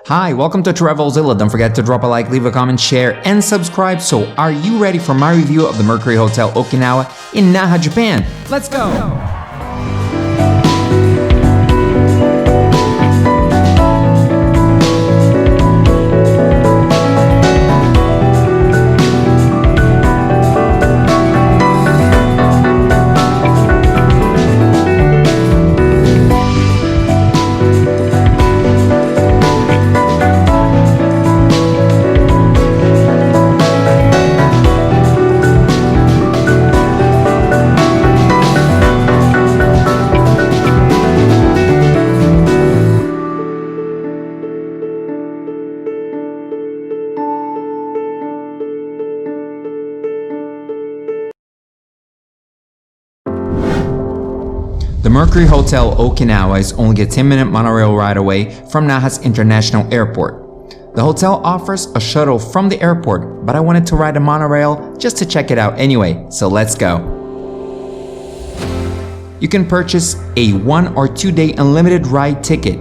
Hi, welcome to Travelzilla. Don't forget to drop a like, leave a comment, share, and subscribe. So, are you ready for my review of the Mercury Hotel Okinawa in Naha, Japan? Let's go! The Mercury Hotel Okinawa is only a 10-minute monorail ride away from Naha's International Airport. The hotel offers a shuttle from the airport, but I wanted to ride a monorail just to check it out anyway, so let's go. You can purchase a 1 or 2 day unlimited ride ticket.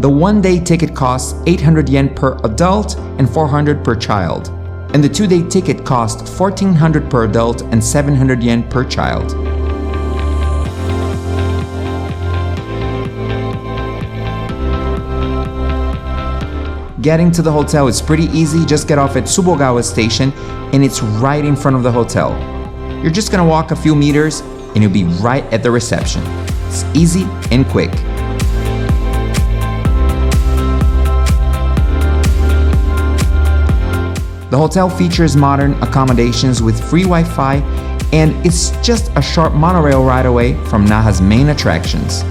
The 1 day ticket costs 800 yen per adult and 400 per child, and the 2 day ticket costs 1400 per adult and 700 yen per child. Getting to the hotel is pretty easy. Just get off at Tsubogawa station and it's right in front of the hotel. You're just gonna walk a few meters and you'll be right at the reception. It's easy and quick. The hotel features modern accommodations with free Wi-Fi, and it's just a short monorail ride away from Naha's main attractions.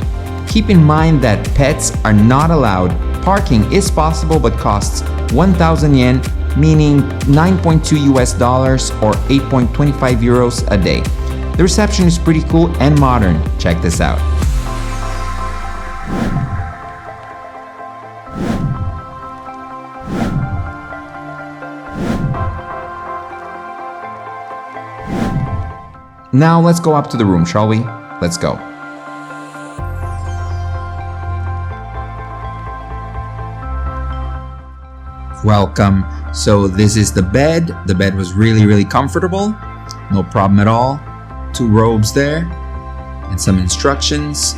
Keep in mind that pets are not allowed. Parking is possible but costs 1,000 yen, meaning $9.2 or 8.25 euros a day. The reception is pretty cool and modern. Check this out. Now let's go up to the room, shall we? Let's go. Welcome. So this is the bed. The bed was really comfortable. No problem at all. 2 robes there and some instructions.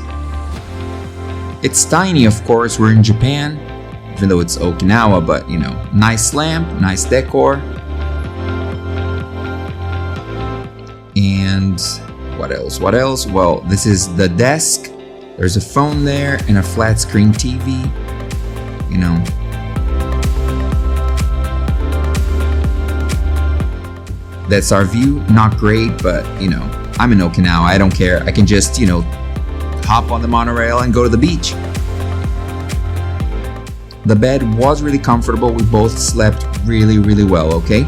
It's tiny, of course. We're in Japan, even though it's Okinawa, but you know, nice lamp, nice decor. And what else? Well, this is the desk. There's a phone there and a flat screen TV. You know, that's our view. Not great, but you know, I'm in Okinawa. I don't care. I can just, you know, hop on the monorail and go to the beach. The bed was really comfortable. We both slept really well, okay?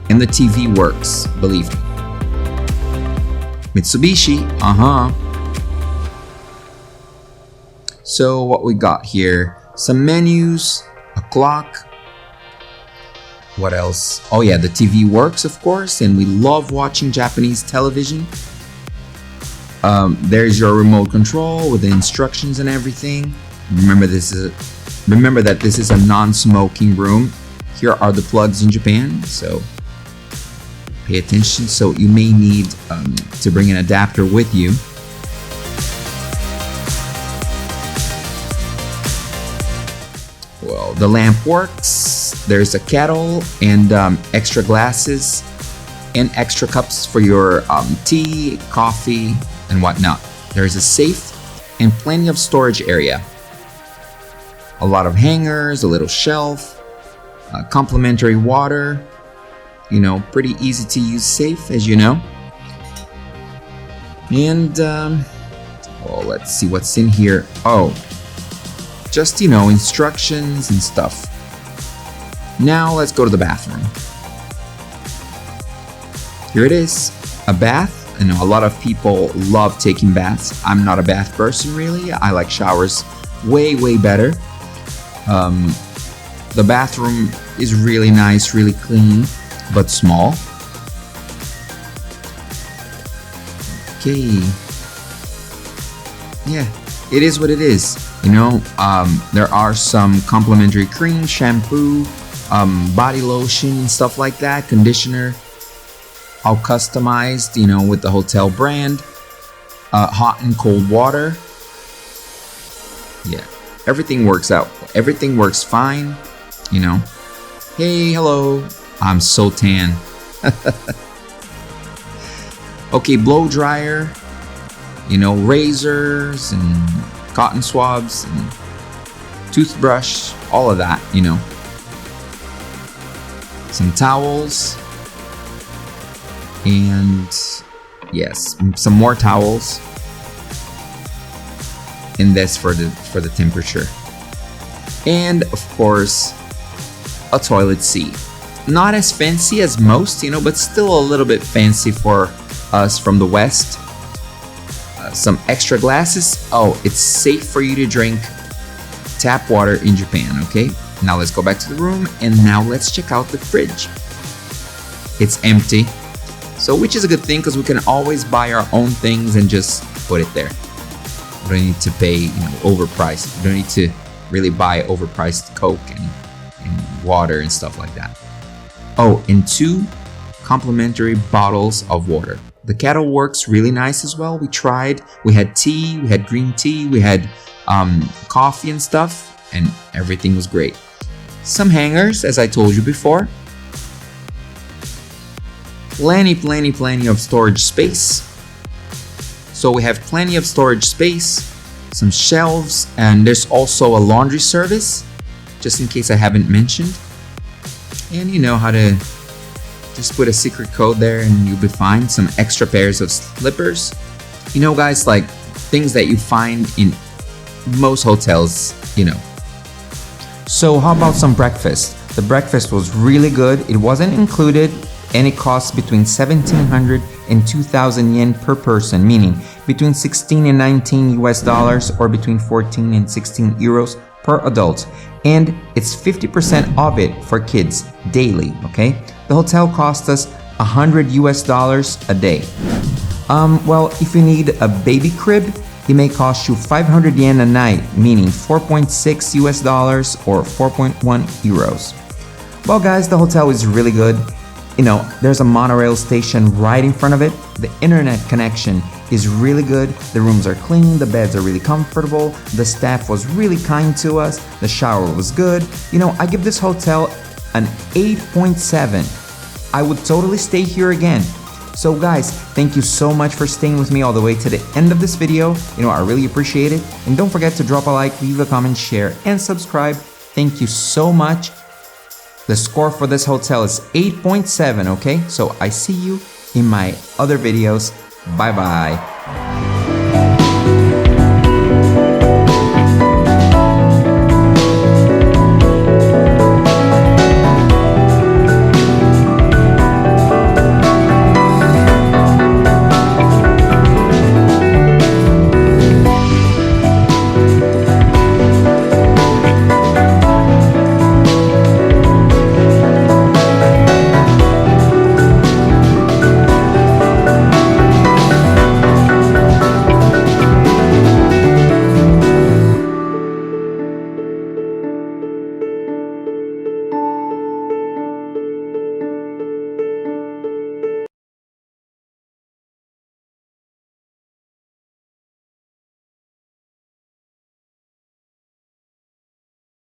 And the TV works, believe me. Mitsubishi, So what we got here? Some menus, a clock. What else? Oh yeah, the TV works, of course, and we love watching Japanese television. There's your remote control with the instructions and everything. Remember that this is a non-smoking room. Here are the plugs in Japan, so pay attention. So you may need to bring an adapter with you. Well, the lamp works. There's a kettle and extra glasses and extra cups for your tea, coffee, and whatnot. There's a safe and plenty of storage area. A lot of hangers, a little shelf, complimentary water. You know, pretty easy to use safe, as you know. And well, let's see what's in here. Oh, just, you know, instructions and stuff. Now let's go to the bathroom. Here it is, a bath. I know a lot of people love taking baths. I'm not a bath person really. I like showers way better. The bathroom is really nice, really clean, but small. Okay. Yeah, it is what it is. There are some complimentary cream, shampoo, body lotion, and stuff like that, conditioner, all customized, with the hotel brand, hot and cold water. Yeah, everything works out. Everything works fine, Hey, hello. I'm so tan. Okay, blow dryer, razors and cotton swabs and toothbrush, all of that, Some towels. And yes, some more towels. And that's for the temperature. And of course, a toilet seat. Not as fancy as most, but still a little bit fancy for us from the West. Some extra glasses. Oh, it's safe for you to drink tap water in Japan, okay? Now let's go back to the room, and now let's check out the fridge. It's empty, so which is a good thing because we can always buy our own things and just put it there. We don't need to pay, overpriced. We don't need to really buy overpriced Coke and water and stuff like that. Oh, and 2 complimentary bottles of water. The kettle works really nice as well. We tried. We had tea, we had green tea, we had coffee and stuff, and everything was great. Some hangers, as I told you before. Plenty of storage space. So we have plenty of storage space, some shelves, and there's also a laundry service, just in case I haven't mentioned. And you know how to just put a secret code there and you'll be fine. Some extra pairs of slippers. Guys, like things that you find in most hotels, So how about some breakfast? The breakfast was really good. It wasn't included and it costs between 1,700 and 2,000 yen per person, meaning between 16 and 19 US dollars or between 14 and 16 euros per adult. And it's 50% of it for kids daily, okay? The hotel cost us 100 US dollars a day. Well, if you need a baby crib, it may cost you 500 yen a night, meaning 4.6 US dollars or 4.1 euros. Well, guys, the hotel is really good. There's a monorail station right in front of it. The internet connection is really good. The rooms are clean. The beds are really comfortable. The staff was really kind to us. The shower was good. I give this hotel an 8.7. I would totally stay here again. So guys, thank you so much for staying with me all the way to the end of this video. I really appreciate it. And don't forget to drop a like, leave a comment, share, and subscribe. Thank you so much. The score for this hotel is 8.7, okay? So I see you in my other videos. Bye-bye.